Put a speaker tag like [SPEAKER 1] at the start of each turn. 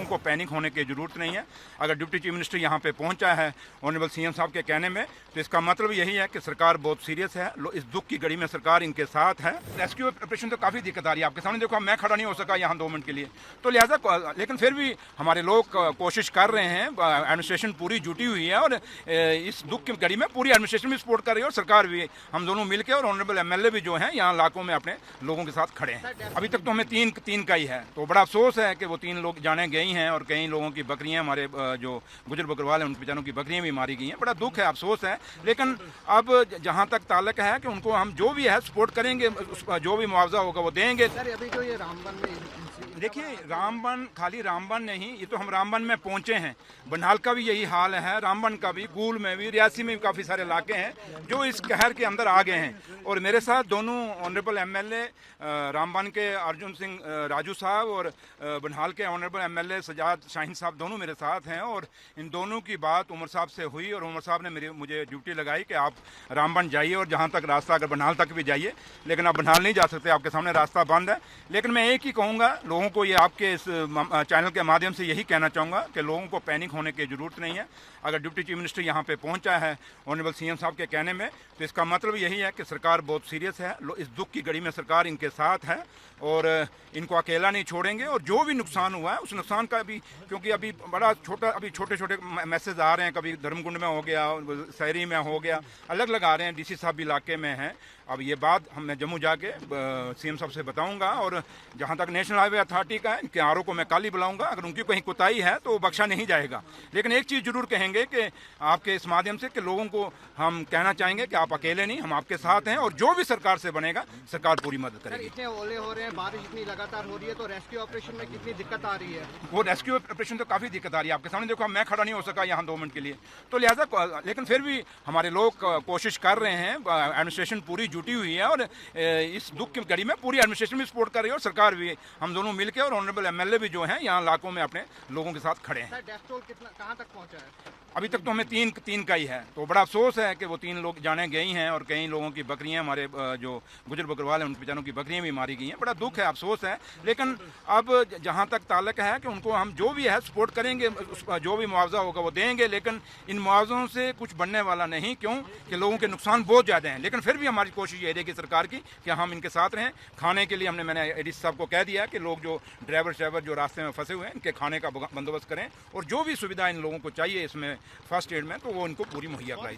[SPEAKER 1] को पैनिक होने की ज़रूरत नहीं है। अगर डिप्टी चीफ मिनिस्टर यहाँ पे पहुँचा है ऑनरेबल सीएम साहब के कहने में, तो इसका मतलब यही है कि सरकार बहुत सीरियस है। इस दुख की घड़ी में सरकार इनके साथ है। रेस्क्यू ऑपरेशन तो काफ़ी दिक्कत आ रही है, आपके सामने देखो, मैं खड़ा नहीं हो सका यहाँ 2 मिनट के लिए, तो लिहाजा लेकिन फिर भी हमारे लोग कोशिश कर रहे हैं। एडमिनिस्ट्रेशन पूरी जुटी हुई है और इस दुख की घड़ी में पूरी एडमिनिस्ट्रेशन भी सपोर्ट कर रही है और सरकार भी, हम दोनों मिलकर, और ऑनरेबल एमएलए भी जो हैं यहाँ इलाकों में अपने लोगों के साथ खड़े हैं। अभी तक तो हमें तीन का ही है, तो बड़ा अफसोस है कि वो 3 लोग जाने गई हैं और कई लोगों की बकरियां, हमारे जो गुजर बकरवाल हैं उनके बेचारों की बकरियां भी मारी गई हैं। बड़ा दुख है, अफसोस है। लेकिन अब जहाँ तक ताल्लुक है कि उनको हम जो भी है सपोर्ट करेंगे, जो भी मुआवजा होगा वो देंगे।
[SPEAKER 2] सर अभी जो ये रामबन में
[SPEAKER 1] देखिए, रामबन, खाली रामबन नहीं, ये तो हम रामबन में पहुंचे हैं, बनहाल का भी यही हाल है, रामबन का भी, गूल में भी, रियासी में भी काफ़ी सारे इलाके हैं जो इस कहर के अंदर आ गए हैं। और मेरे साथ दोनों ऑनरेबल एमएलए रामबन के अर्जुन सिंह राजू साहब और बनहाल के ऑनरेबल एमएलए सजाद शाहीन साहब दोनों मेरे साथ हैं। और इन दोनों की बात उमर साहब से हुई और उमर साहब ने मुझे ड्यूटी लगाई कि आप रामबन जाइए और जहाँ तक रास्ता, अगर बनहाल तक भी जाइए, लेकिन आप बनहाल नहीं जा सकते, आपके सामने रास्ता बंद है। लेकिन मैं एक ही कहूँगा लोगों को, ये आपके इस चैनल के माध्यम से यही कहना चाहूँगा कि लोगों को पैनिक होने की ज़रूरत नहीं है। अगर डिप्टी चीफ मिनिस्टर यहाँ पे पहुँचा है ऑनरेबल सीएम साहब के कहने में, तो इसका मतलब यही है कि सरकार बहुत सीरियस है। इस दुख की घड़ी में सरकार इनके साथ है और इनको अकेला नहीं छोड़ेंगे। और जो भी नुकसान हुआ है उस नुकसान का भी, क्योंकि अभी बड़ा छोटा, अभी छोटे छोटे मैसेज आ रहे हैं, कभी धर्मकुंड में हो गया, शहरी में हो गया, अलग अलग आ रहे हैं, डीसी साहब भी इलाके में हैं। अब ये बात मैं जम्मू जाके सीएम साहब से बताऊंगा। और जहाँ तक नेशनल हाईवे अथॉरिटी का है, इनके आरओ को मैं कल ही बुलाऊंगा। अगर उनकी कहीं कोताही है तो बख्शा नहीं जाएगा। लेकिन एक चीज़ जरूर कहेंगे कि आपके इस माध्यम से कि लोगों को हम कहना चाहेंगे कि आप अकेले नहीं, हम आपके साथ हैं और जो भी सरकार से बनेगा सरकार पूरी मदद करेगी।
[SPEAKER 2] इतने ओले हो रहे हैं, बारिश इतनी लगातार हो रही है, तो रेस्क्यू ऑपरेशन में कितनी दिक्कत आ रही है?
[SPEAKER 1] वो रेस्क्यू ऑपरेशन तो काफ़ी दिक्कत आ रही है, आपके सामने देखो, मैं खड़ा नहीं हो सका यहाँ 2 मिनट के लिए, तो लिहाजा लेकिन फिर भी हमारे लोग कोशिश कर रहे हैं। एडमिनिस्ट्रेशन पूरी जुटी हुई है और इस दुख की घड़ी में पूरी एडमिनिस्ट्रेशन भी सपोर्ट कर रही है और सरकार भी, हम दोनों मिलकर, और ऑनरेबल एमएलए भी जो हैं यहाँ इलाकों में अपने लोगों के साथ खड़े हैं।
[SPEAKER 2] डेथ टोल कितना, कहाँ तक पहुँचा है?
[SPEAKER 1] अभी तक तो हमें तीन का ही है, तो बड़ा अफसोस है कि वो 3 लोग जाने गई हैं और कई लोगों की बकरियां, हमारे जो गुजर बकरवाल हैं उनके बेचारों की बकरियां भी मारी गई हैं। बड़ा दुख है, अफसोस है। लेकिन अब जहाँ तक ताल्लुक है कि उनको हम जो भी है सपोर्ट करेंगे, जो भी मुआवजा होगा वो देंगे। लेकिन इन मुआवजों से कुछ बनने वाला नहीं, क्यों कि लोगों के नुकसान बहुत ज़्यादा हैं। लेकिन फिर भी हमारी कोशिश ये रहेगी सरकार की कि हम इनके साथ रहें। खाने के लिए मैंने एडीसी साहब को कह दिया कि लोग जो ड्राइवर जो रास्ते में फंसे हुए हैं, इनके खाने का बंदोबस्त करें और जो भी सुविधा इन लोगों को चाहिए इसमें फर्स्ट एड में, तो वो इनको पूरी मुहैया कराई।